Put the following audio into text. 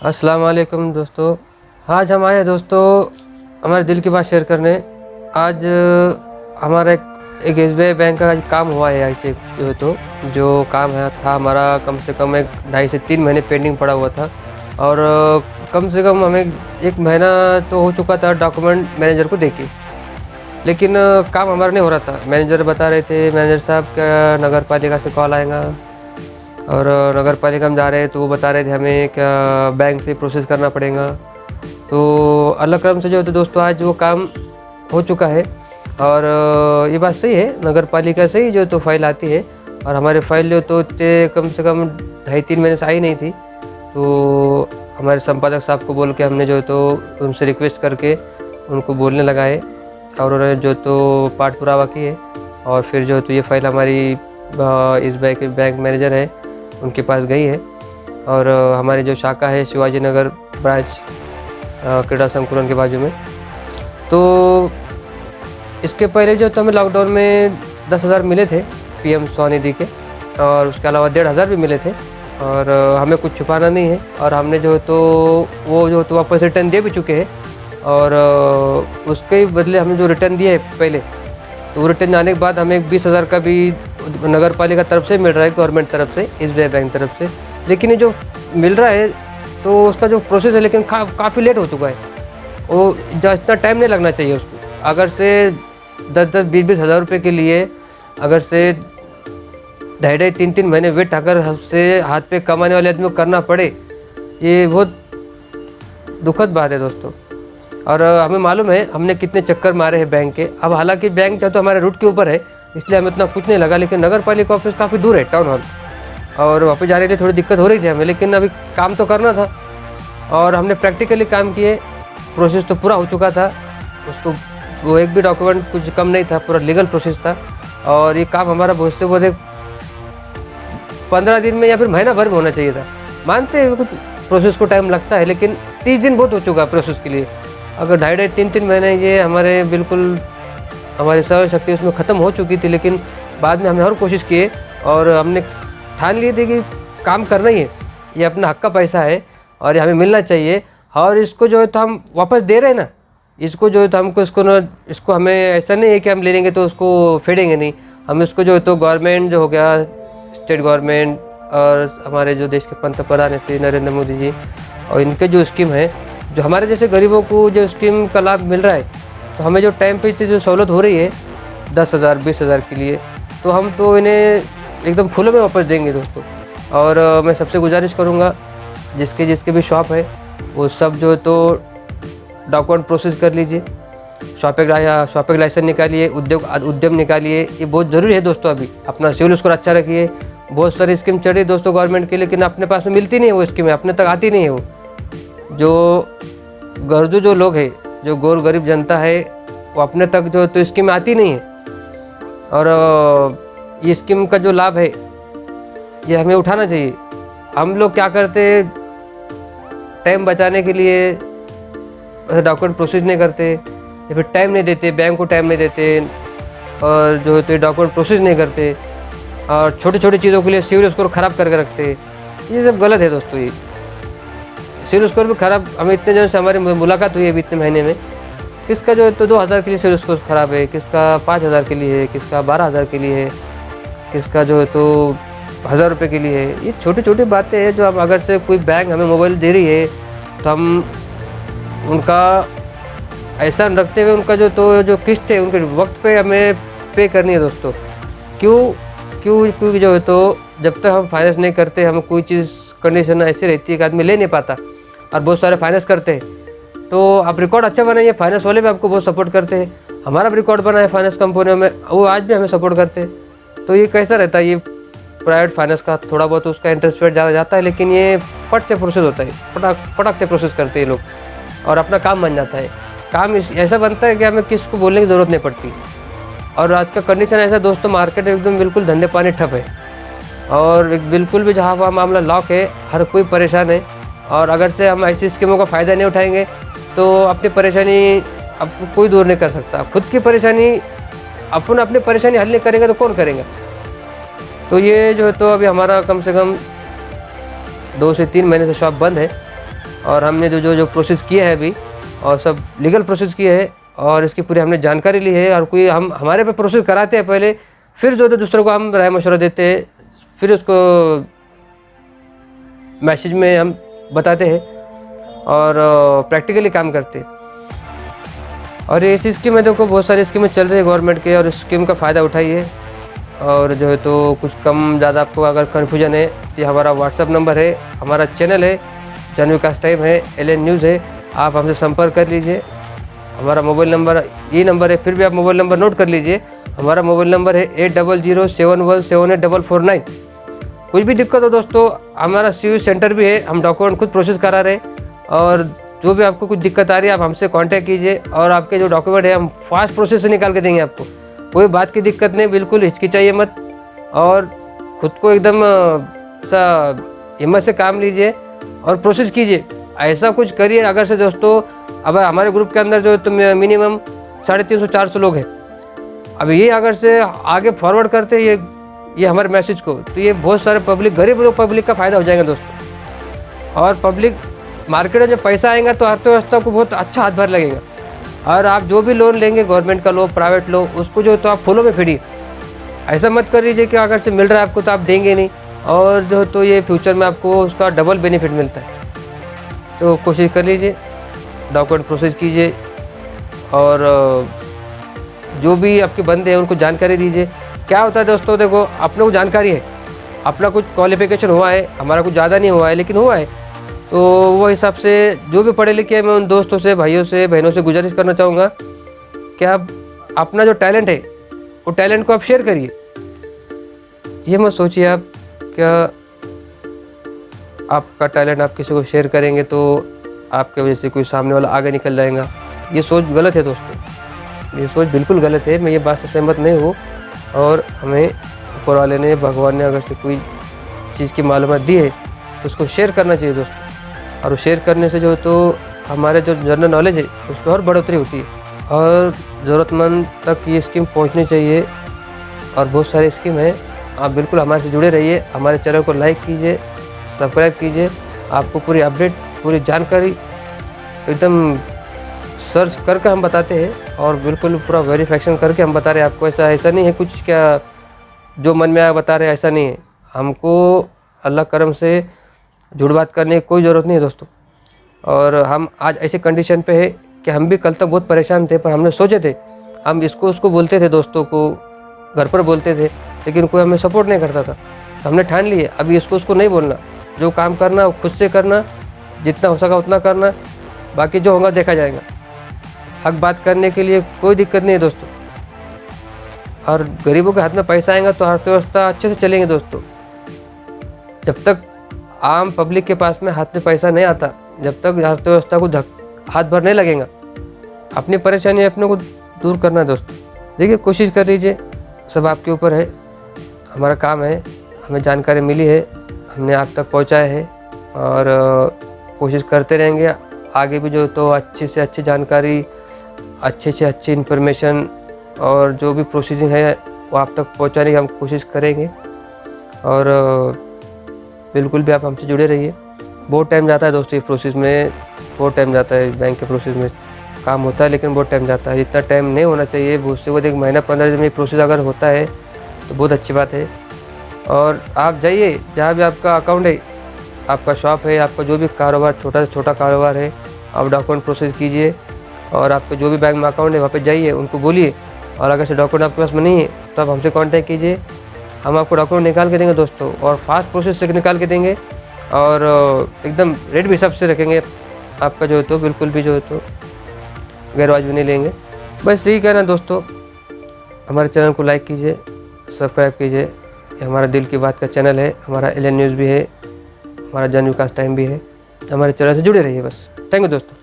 अस्सलाम वालेकुम दोस्तों। आज हम आए हैं दोस्तों हमारे दिल की बात शेयर करने। आज हमारा एक SBI बैंक का आज काम हुआ है। आज जो काम है था हमारा कम से कम एक 2.5 से 3 महीने पेंडिंग पड़ा हुआ था और कम से कम हमें 1 महीना तो हो चुका था डॉक्यूमेंट मैनेजर को देके, लेकिन काम हमारा नहीं हो रहा था। मैनेजर बता रहे थे मैनेजर साहब क्या नगर पालिका से कॉल आएगा, और नगर पालिका में जा रहे हैं तो वो बता रहे थे हमें क्या बैंक से प्रोसेस करना पड़ेगा। तो अलग क्रम से जो है तो दोस्तों आज वो काम हो चुका है और ये बात सही है, नगर पालिका से ही जो तो फाइल आती है और हमारे फाइल जो तो इतने कम से कम 2.5-3 महीने से आई नहीं थी। तो हमारे संपादक साहब को बोल के हमने जो तो उनसे रिक्वेस्ट करके उनको बोलने लगाए और उन्होंने जो तो पाठ पुरावा किए और फिर जो तो ये फाइल हमारी इस बैंक मैनेजर है उनके पास गई है। और हमारी जो शाखा है शिवाजी नगर ब्रांच क्रीड़ा संकुलन के बाजू में, तो इसके पहले जो तो हमें लॉकडाउन में 10,000 मिले थे PM स्वनिधि के, और उसके अलावा 1,500 भी मिले थे और हमें कुछ छुपाना नहीं है। और हमने जो तो वो जो तो वापस रिटर्न दे भी चुके हैं और उसके ही बदले हमने जो रिटर्न दिया है पहले, तो वो रिटर्न आने के बाद हमें 20,000 का भी नगर पालिका तरफ से मिल रहा है, गवर्नमेंट तरफ से, SBI बैंक तरफ से। लेकिन ये जो मिल रहा है तो उसका जो प्रोसेस है लेकिन काफ़ी लेट हो चुका है। वो इतना टाइम नहीं लगना चाहिए उसको। अगर से 10-10, 20-20 हज़ार रुपये के लिए अगर से 2.5-3-3 महीने वेट अगर हमसे हाथ पे कमाने वाले आदमी को करना पड़े, ये बहुत दुखद बात है दोस्तों। और हमें मालूम है हमने कितने चक्कर मारे हैं बैंक के। अब हालांकि बैंक जो तो हमारे रूट के ऊपर है इसलिए हमें इतना कुछ नहीं लगा, लेकिन नगर पालिका ऑफिस काफ़ी दूर है, टाउन हॉल, और वापस जाने के लिए थोड़ी दिक्कत हो रही थी हमें। लेकिन अभी काम तो करना था और हमने प्रैक्टिकली काम किए। प्रोसेस तो पूरा हो चुका था, उसको वो एक भी डॉक्यूमेंट कुछ कम नहीं था, पूरा लीगल प्रोसेस था। और ये काम हमारा बहुत से बहुत 15 दिन में या फिर महीना भर में होना चाहिए था। मानते हैं कुछ प्रोसेस को टाइम लगता है, लेकिन 30 दिन बहुत हो चुका है प्रोसेस के लिए। अगर 2.5-3 महीने ये हमारे बिल्कुल हमारी सहन शक्ति उसमें ख़त्म हो चुकी थी, लेकिन बाद में हमने और कोशिश किए और हमने ठान लिए थे कि काम करना ही है, ये अपना हक का पैसा है और ये हमें मिलना चाहिए। और इसको जो है तो हम वापस दे रहे हैं ना, इसको जो है तो हमको इसको हमें ऐसा नहीं है कि हम ले लेंगे तो उसको फेडेंगे नहीं। हम इसको जो है तो गवर्नमेंट जो हो गया, स्टेट गवर्नमेंट और हमारे जो देश के पंतप्रधान श्री नरेंद्र मोदी जी और इनके जो स्कीम है, जो हमारे जैसे गरीबों को जो स्कीम का लाभ मिल रहा है, तो हमें जो टाइम पे इतनी जो सहूलत हो रही है 10,000 20,000 के लिए, तो हम तो इन्हें एकदम फुलों में वापस देंगे दोस्तों। और मैं सबसे गुजारिश करूँगा जिसके भी शॉप है वो सब जो तो डॉक्यूमेंट प्रोसेस कर लीजिए, शॉपिंग लाइसेंस निकालिए, उद्यम निकालिए, ये बहुत ज़रूरी है दोस्तों। अभी अपना सिविल स्कोर अच्छा रखिए। बहुत सारी स्कीम चल रही है दोस्तों गवर्नमेंट की, लेकिन अपने पास में मिलती नहीं है वो स्कीम, अपने तक आती नहीं है वो। जो गरजू जो लोग हैं, जो गरीब जनता है, वो अपने तक जो तो स्कीम आती नहीं है। और ये स्कीम का जो लाभ है ये हमें उठाना चाहिए। हम लोग क्या करते, टाइम बचाने के लिए डॉक्यूमेंट प्रोसेस नहीं करते या फिर टाइम नहीं देते, बैंक को टाइम नहीं देते और जो है तो डॉक्यूमेंट प्रोसेस नहीं करते और छोटी छोटी चीज़ों के लिए सिविल स्कोर ख़राब करके रखते। ये सब गलत है दोस्तों। ये सिविल स्कोर भी ख़राब, हमें इतने जनों से हमारी मुलाकात हुई है अभी इतने महीने में, किसका जो है तो 2,000 के लिए सिविल स्कोर ख़राब है, किसका 5,000 के लिए है, किसका 12,000 के लिए है, किसका जो है तो 1,000 रुपये के लिए है। ये छोटी छोटी बातें हैं जो अब अगर से कोई बैंक हमें मोबाइल दे रही है तो हम उनका ऐसा रखते हुए उनका जो किस्त है उनके वक्त पे हमें पे करनी है दोस्तों। क्योंकि जो है तो जब तक हम फाइनेंस नहीं करते, हमें कोई चीज़ कंडीशन ऐसी रहती है कि आदमी ले नहीं पाता और बहुत सारे फाइनेंस करते हैं। तो आप रिकॉर्ड अच्छा बनाइए, फाइनेंस वाले भी आपको बहुत सपोर्ट करते हैं। हमारा भी रिकॉर्ड बना है फाइनेंस कंपनियों में, वो आज भी हमें सपोर्ट करते हैं। तो ये कैसा रहता है, ये प्राइवेट फाइनेंस का थोड़ा बहुत उसका इंटरेस्ट रेट ज़्यादा जाता है, लेकिन ये फट से प्रोसेस होता है, फटाक से प्रोसेस करते हैं लोग और अपना काम बन जाता है। काम ऐसा बनता है कि हमें किसको बोलने की ज़रूरत नहीं पड़ती। और आज का कंडीशन ऐसा दोस्तों, मार्केट एकदम बिल्कुल धंधे पानी ठप है और बिल्कुल भी जहाँ वहाँ मामला लॉक है, हर कोई परेशान है। और अगर से हम ऐसी स्कीमों का फ़ायदा नहीं उठाएंगे तो अपनी परेशानी अब कोई दूर नहीं कर सकता। खुद की परेशानी अपनी परेशानी हल नहीं करेंगे तो कौन करेगा। तो ये जो है तो अभी हमारा कम से कम 2 से 3 महीने से शॉप बंद है और हमने जो जो जो प्रोसेस किया है अभी, और सब लीगल प्रोसेस किया है, और इसकी पूरी हमने जानकारी ली है। और कोई हम हमारे पे प्रोसेस कराते हैं पहले, फिर जो दूसरों को हम राय मशवरा देते हैं, फिर उसको मैसेज में हम बताते हैं और प्रैक्टिकली काम करते हैं। और ये इसी स्कीम में देखो बहुत सारी स्कीमें चल रही है गवर्नमेंट के, और इस स्कीम का फ़ायदा उठाइए। और जो है तो कुछ कम ज़्यादा आपको अगर कन्फ्यूजन है तो हमारा व्हाट्सअप नंबर है, हमारा चैनल है, जन विकास टाइम है, LN न्यूज़ है, आप हमसे संपर्क कर लीजिए। हमारा मोबाइल नंबर ये नंबर है, फिर भी आप मोबाइल नंबर नोट कर लीजिए। हमारा मोबाइल नंबर है 8007178449। कुछ भी दिक्कत हो दोस्तों, हमारा CU सेंटर भी है, हम डॉक्यूमेंट खुद प्रोसेस करा रहे। और जो भी आपको कुछ दिक्कत आ रही है आप हमसे कांटेक्ट कीजिए, और आपके जो डॉक्यूमेंट है हम फास्ट प्रोसेस से निकाल के देंगे आपको। कोई बात की दिक्कत नहीं, बिल्कुल हिचकिचाइए मत, और खुद को एकदम सा हिम्मत से काम लीजिए और प्रोसेस कीजिए। ऐसा कुछ करिए अगर से दोस्तों, अब हमारे ग्रुप के अंदर जो तो मिनिमम 350-400 लोग हैं। अब ये अगर से आगे फॉरवर्ड करते ये हमारे मैसेज को, तो ये बहुत सारे पब्लिक, गरीब लोग पब्लिक का फ़ायदा हो जाएगा दोस्तों। और पब्लिक मार्केट में जब पैसा आएगा तो अर्थव्यवस्था को बहुत अच्छा हाथ भर लगेगा। और आप जो भी लोन लेंगे, गवर्नमेंट का लो, प्राइवेट लो, उसको जो तो आप फूलों में फेंकिए। ऐसा मत कर लीजिए कि अगर से मिल रहा है आपको तो आप देंगे नहीं, और जो तो ये फ्यूचर में आपको उसका डबल बेनिफिट मिलता है। तो कोशिश कर लीजिए, डॉक्यूमेंट प्रोसेस कीजिए, और जो भी आपके बंदे हैं उनको जानकारी दीजिए। क्या होता है दोस्तों, देखो अपने को जानकारी है, अपना कुछ क्वालिफिकेशन हुआ है, हमारा कुछ ज़्यादा नहीं हुआ है लेकिन हुआ है, तो वो हिसाब से जो भी पढ़े लिखे हैं, मैं उन दोस्तों से, भाइयों से, बहनों से गुजारिश करना चाहूँगा कि आप अपना जो टैलेंट है वो टैलेंट को आप शेयर करिए। ये मत सोचिए आप क्या आपका टैलेंट आप किसी को शेयर करेंगे तो आपके वजह से कोई सामने वाला आगे निकल जाएगा। ये सोच गलत है दोस्तों, ये सोच बिल्कुल गलत है। मैं ये बात से सहमत नहीं हूँ। और हमें ऊपर वाले ने, भगवान ने अगर से कोई चीज़ की मालूमात दी है तो उसको शेयर करना चाहिए दोस्तों। और शेयर करने से जो तो हमारे जो जनरल नॉलेज है उसकी और बढ़ोतरी होती है, और ज़रूरतमंद तक ये स्कीम पहुंचनी चाहिए। और बहुत सारी स्कीम है, आप बिल्कुल हमारे से जुड़े रहिए। हमारे चैनल को लाइक कीजिए, सब्सक्राइब कीजिए। आपको पूरी अपडेट, पूरी जानकारी एकदम सर्च करके हम बताते हैं, और बिल्कुल पूरा वेरिफिकेशन करके हम बता रहे हैं आपको। ऐसा नहीं है कुछ क्या जो मन में आया बता रहे हैं, ऐसा नहीं है। हमको अल्लाह करम से झूठ बात करने की कोई ज़रूरत नहीं है दोस्तों। और हम आज ऐसे कंडीशन पे है कि हम भी कल तक बहुत परेशान थे, पर हमने सोचे थे, हम इसको उसको बोलते थे, दोस्तों को घर पर बोलते थे, लेकिन कोई हमें सपोर्ट नहीं करता था। हमने ठान लिए अभी इसको उसको नहीं बोलना, जो काम करना वो खुद से करना, जितना हो सका उतना करना, बाकी जो होगा देखा जाएगा। हक बात करने के लिए कोई दिक्कत नहीं है दोस्तों। और गरीबों के हाथ में पैसा आएगा तो अर्थव्यवस्था अच्छे से चलेंगे दोस्तों। जब तक आम पब्लिक के पास में हाथ में पैसा नहीं आता, जब तक अर्थव्यवस्था को हाथ भर नहीं लगेगा। अपनी परेशानी अपने को दूर करना है दोस्तों। देखिए कोशिश कर लीजिए, सब आपके ऊपर है। हमारा काम है, हमें जानकारी मिली है, हमने आप तक पहुंचाया है, और कोशिश करते रहेंगे आगे भी जो तो अच्छी से अच्छी जानकारी, अच्छी से अच्छी इन्फॉर्मेशन, और जो भी प्रोसीजिंग है वो आप तक पहुंचाने की हम कोशिश करेंगे। और बिल्कुल भी आप हमसे जुड़े रहिए। बहुत टाइम जाता है दोस्तों, ये प्रोसेस में बहुत टाइम जाता है। बैंक के प्रोसेस में काम होता है लेकिन बहुत टाइम जाता है, इतना टाइम नहीं होना चाहिए। बहुत से बहुत 1 महीना 15 दिन में प्रोसेस अगर होता है तो बहुत अच्छी बात है। और आप जाइए जहाँ भी आपका अकाउंट है, आपका शॉप है, आपका जो भी कारोबार, छोटा से छोटा कारोबार है, आप डॉक्यूमेंट प्रोसेस कीजिए। और आपका जो भी बैंक में अकाउंट है वहाँ पे जाइए, उनको बोलिए। और अगर से डॉक्यूमेंट आपके पास में नहीं है तो आप हमसे कांटेक्ट कीजिए, हम आपको डॉक्यूमेंट निकाल के देंगे दोस्तों, और फास्ट प्रोसेस से निकाल के देंगे। और एकदम रेट भी सबसे रखेंगे, आपका जो है तो बिल्कुल भी जो है तो गैरवाजिबी नहीं लेंगे। बस यही कहना दोस्तों, हमारे चैनल को लाइक कीजिए, सब्सक्राइब कीजिए। ये हमारा दिल की बात का चैनल है, हमारा LN न्यूज़ भी है, हमारा जन विकास टाइम भी है। हमारे चैनल से जुड़े रहिए बस। थैंक यू दोस्तों।